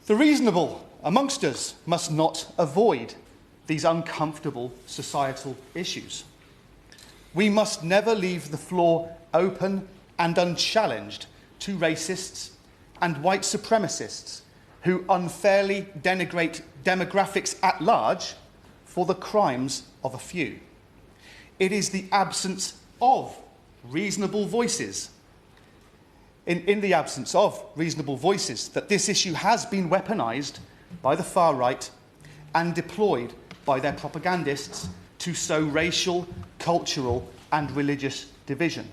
The reasonable amongst us must not avoid these uncomfortable societal issues. We must never leave the floor open and unchallenged to racists and white supremacists who unfairly denigrate demographics at large for the crimes of a few. It is the absence of reasonable voices, in the absence of reasonable voices, that this issue has been weaponised by the far right and deployed by their propagandists to sow racial, cultural and religious division.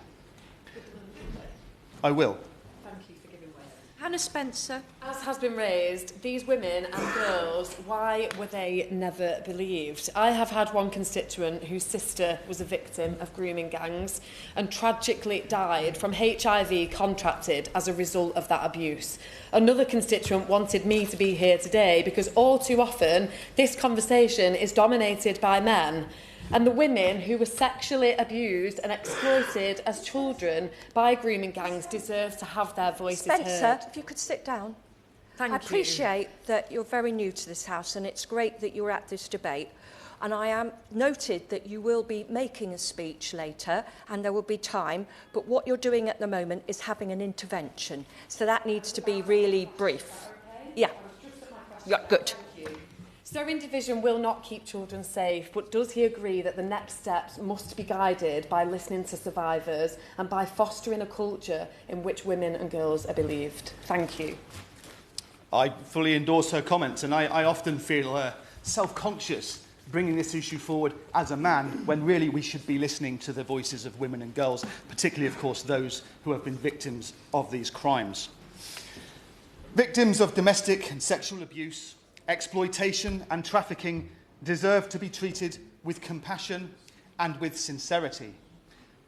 I will. Thank you for giving way. Hannah Spencer. As has been raised, these women and girls, why were they never believed? I have had one constituent whose sister was a victim of grooming gangs and tragically died from HIV contracted as a result of that abuse. Another constituent wanted me to be here today because all too often this conversation is dominated by men. And the women who were sexually abused and exploited as children by grooming gangs deserve to have their voices heard. Spencer, if you could sit down. Thank I you. appreciate that you're very new to this House and it's great that you're at this debate. And I am noted that you will be making a speech later and there will be time, but what you're doing at the moment is having an intervention. So that needs to be really brief. Yeah. Yeah, good. Sowing division will not keep children safe, but does he agree that the next steps must be guided by listening to survivors and by fostering a culture in which women and girls are believed? Thank you. I fully endorse her comments, and I often feel self-conscious bringing this issue forward as a man when really we should be listening to the voices of women and girls, particularly, of course, those who have been victims of these crimes. Victims of domestic and sexual abuse, exploitation and trafficking deserve to be treated with compassion and with sincerity.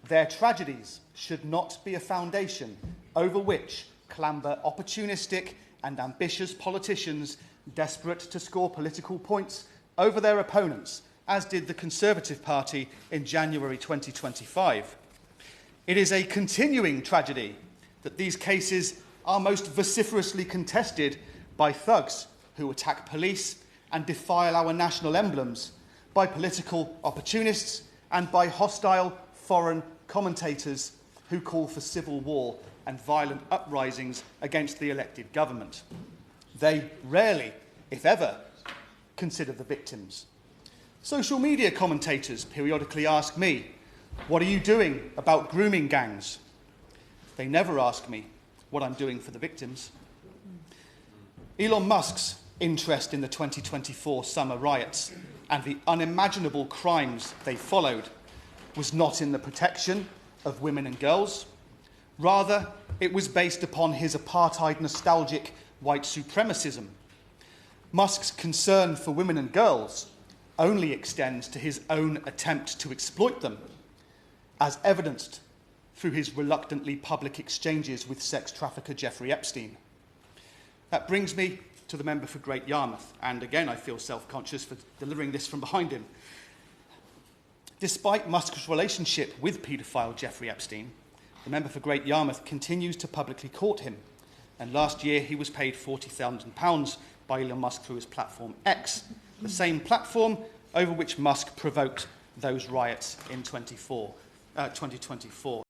Their tragedies should not be a foundation over which clamber opportunistic and ambitious politicians desperate to score political points over their opponents, as did the Conservative Party in January 2025. It is a continuing tragedy that these cases are most vociferously contested by thugs who attack police and defile our national emblems, by political opportunists and by hostile foreign commentators who call for civil war and violent uprisings against the elected government. They rarely, if ever, consider the victims. Social media commentators periodically ask me, "What are you doing about grooming gangs?" They never ask me what I'm doing for the victims. Elon Musk's interest in the 2024 summer riots and the unimaginable crimes they followed was not in the protection of women and girls. Rather, it was based upon his apartheid nostalgic white supremacism. Musk's concern for women and girls only extends to his own attempt to exploit them, as evidenced through his reluctantly public exchanges with sex trafficker Jeffrey Epstein. That brings me to the member for Great Yarmouth, and again I feel self-conscious for delivering this from behind him. Despite Musk's relationship with paedophile Jeffrey Epstein, the member for Great Yarmouth continues to publicly court him, and last year he was paid £40,000 by Elon Musk through his platform X, the same platform over which Musk provoked those riots in 2024.